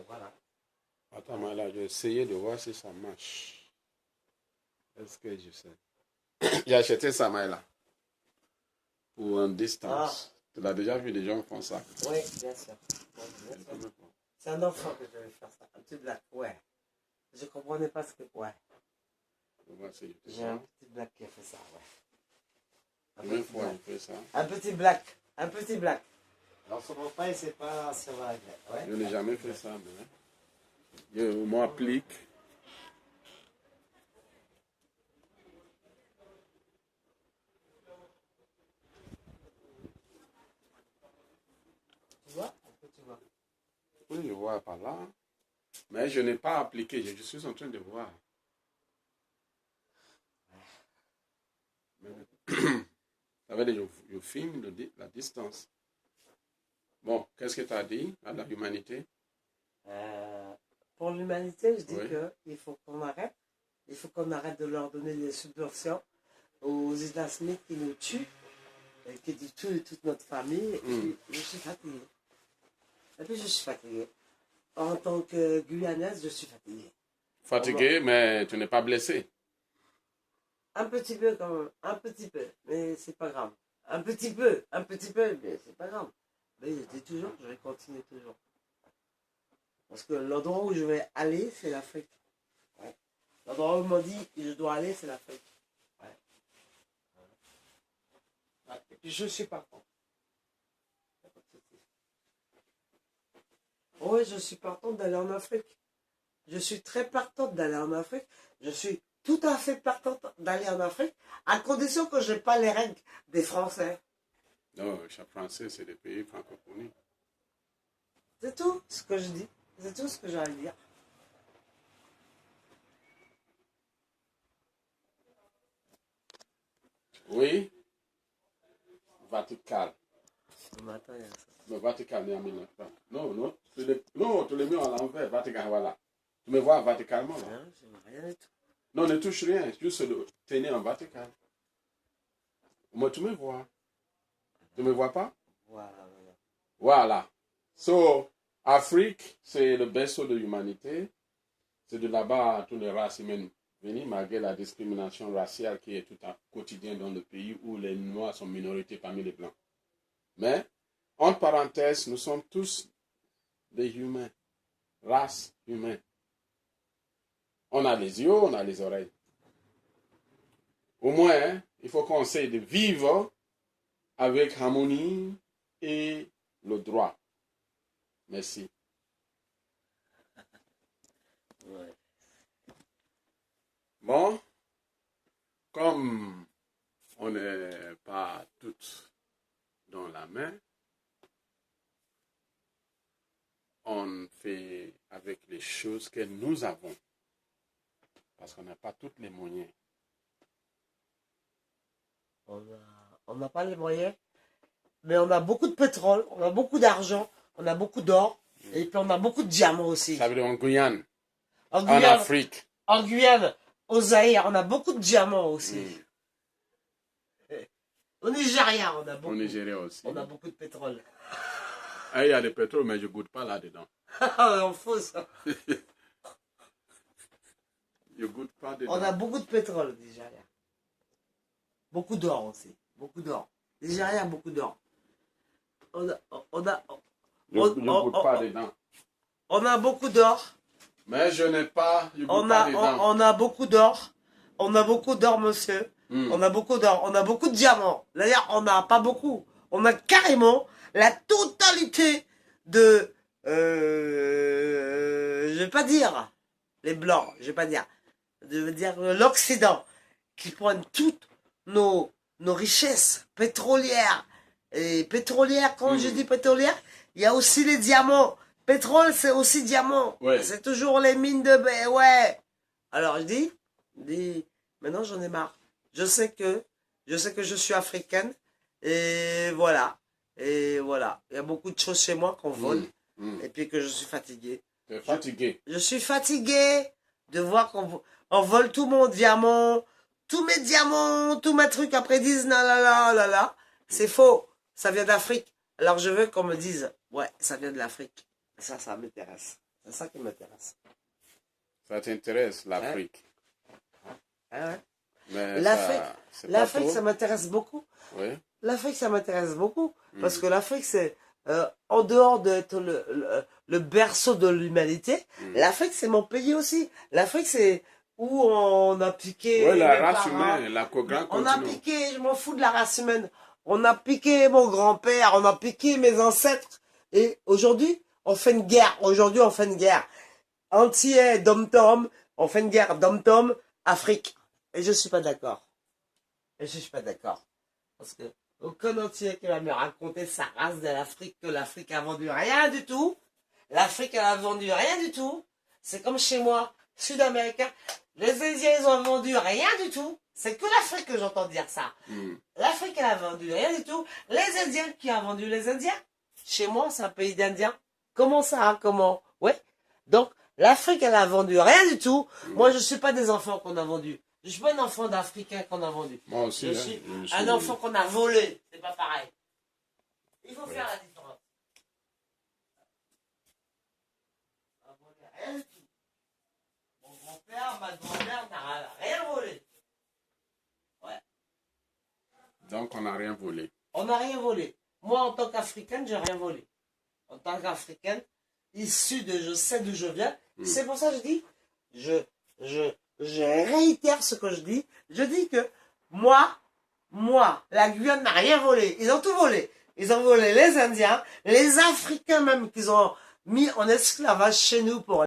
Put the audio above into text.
Voilà. Attends, moi là, je vais essayer de voir si ça marche. Est-ce que je sais? J'ai acheté ça, là, pour une distance. Tu l'as déjà vu, des gens font ça. Oui, bien sûr. C'est un enfant que je vais faire ça. Un petit black, ouais. Je ne comprenais pas ce que... Ouais. J'ai un petit black qui a fait ça, ouais. Combien de fois il fait ça? Un petit black. Un petit black. Alors son repas, il c'est pas sur la glace. Ouais. Je n'ai jamais fait ça, mais je m'applique. Tu vois? Tu vois? Oui, je vois par là. Mais je n'ai pas appliqué, je suis en train de voir. Ça veut dire que je filme la distance. Bon, qu'est-ce que tu as dit à la humanité? Pour l'humanité, je dis Oui. qu'il faut qu'on arrête. Il faut qu'on arrête de leur donner des subventions aux islamistes qui nous tuent, et qui tuent toute notre famille. Et puis, je suis fatigué. Et puis, je suis fatigué. En tant que Guyanaise, je suis fatigué. Fatigué, mais tu n'es pas blessé. Un petit peu quand même, un petit peu, mais c'est pas grave. Un petit peu, mais c'est pas grave. Mais je dis toujours, je vais continuer toujours. Parce que l'endroit où je vais aller, c'est l'Afrique. Ouais. L'endroit où ils m'ont dit que je dois aller, c'est l'Afrique. Ouais. Ouais. Et puis je suis partant. Oui, je suis partante d'aller en Afrique. Je suis très partante d'aller en Afrique. Je suis tout à fait partante d'aller en Afrique, à condition que je n'ai pas les règles des Français. Non, chaque Français, c'est des pays francophones. C'est tout ce que je dis. C'est tout ce que j'ai à dire. Oui. Vatican. Ce matin, il y a ça. Le Vatican est en 1900. Non, tu le mets à l'envers, Vatican, voilà. Tu me vois verticalement là? Non, je ne rien du tout. Non, ne touche rien, juste le tenir en Vatican. Moi, tu me vois. Tu me vois pas? Voilà. Voilà. So, Afrique, c'est le berceau de l'humanité. C'est de là-bas toutes les races humaines venues, malgré la discrimination raciale qui est tout à quotidien dans le pays où les Noirs sont minorité parmi les Blancs. Mais, entre parenthèses, nous sommes tous des humains, race humaine. On a les yeux, on a les oreilles. Au moins, hein, il faut qu'on essaie de vivre avec harmonie et le droit. Merci. Ouais. Bon, comme on n'est pas toutes dans la main, on fait avec les choses que nous avons. Parce qu'on n'a pas tous les moyens. On n'a pas les moyens, mais on a beaucoup de pétrole, on a beaucoup d'argent, on a beaucoup d'or, et puis on a beaucoup de diamants aussi. Ça veut dire en Guyane, En en Afrique. En Guyane, au Zaïre, on a beaucoup de diamants aussi. Au Nigeria, on a beaucoup. Au Nigeria aussi. On a beaucoup de pétrole. Ah, il y a du pétrole, mais je ne goûte pas là-dedans. On fout ça. Je goûte pas dedans. On a beaucoup de pétrole au Nigeria. Beaucoup d'or aussi. Beaucoup d'or. Nigeria, beaucoup d'or. Je ne goûte pas dedans. On a beaucoup d'or. Mais je n'ai pas, je goûte pas dedans. On a beaucoup d'or. On a beaucoup d'or, monsieur. On a beaucoup d'or. On a beaucoup de diamants. D'ailleurs, on n'a pas beaucoup. On a carrément la totalité de... je vais pas dire les blancs. Je vais pas dire. Je veux dire l'Occident. Qui prennent toutes nos richesses pétrolières. Et pétrolières, quand je dis pétrolières, il y a aussi les diamants. Pétrole, c'est aussi diamant. Ouais. C'est toujours les mines de... Ouais. Alors, je dis, maintenant j'en ai marre. Je sais que je suis africaine. Et voilà. Et voilà. Il y a beaucoup de choses chez moi qu'on vole. Et puis que je suis fatigué. Tu es fatigué. Je suis fatigué de voir qu'on vole tout mon diamant, tous mes diamants, tous mes trucs. Après ils disent, là. C'est faux. Ça vient d'Afrique. Alors je veux qu'on me dise, ouais, ça vient de l'Afrique. Ça m'intéresse. C'est ça qui m'intéresse. Ça t'intéresse, l'Afrique? Ah ouais. Mais L'Afrique, ça m'intéresse beaucoup. Oui. L'Afrique, ça m'intéresse beaucoup. Parce que l'Afrique, c'est, en dehors d'être le berceau de l'humanité, l'Afrique, c'est mon pays aussi. L'Afrique, c'est où on a piqué. Oui, la mes race parents. humaine, la grand On a continent. piqué, je m'en fous de la race humaine. On a piqué mon grand-père, on a piqué mes ancêtres. Et aujourd'hui, on fait une guerre. Aujourd'hui, on fait une guerre. Entier, dom-tom, on fait une guerre dom-tom, Afrique. Et je suis pas d'accord. Et je suis pas d'accord. Parce que aucun entier qui va me raconter sa race de l'Afrique, que l'Afrique a vendu rien du tout. L'Afrique, elle a vendu rien du tout. C'est comme chez moi, sud-américain. Les Indiens, ils ont vendu rien du tout. C'est que l'Afrique que j'entends dire ça. L'Afrique, elle a vendu rien du tout. Les Indiens, qui ont vendu les Indiens? Chez moi, c'est un pays d'Indiens. Comment ça, hein, comment? Ouais. Donc, l'Afrique, elle a vendu rien du tout. Moi, je suis pas des enfants qu'on a vendus. Je suis pas un enfant d'Africain qu'on a vendu. Moi aussi, Je hein, suis je suis- un enfant qu'on a volé. C'est pas pareil. Il faut faire la différence. On a volé rien du tout. Mon grand-père, ma grand-mère n'a rien volé. Ouais. Donc, on n'a rien volé. On n'a rien volé. Moi, en tant qu'Africaine, j'ai rien volé. En tant qu'Africaine, issue de je sais d'où je viens. C'est pour ça que je dis, je réitère ce que je dis. Je dis que moi, la Guyane n'a rien volé. Ils ont tout volé. Ils ont volé les Indiens, les Africains même qu'ils ont mis en esclavage chez nous pour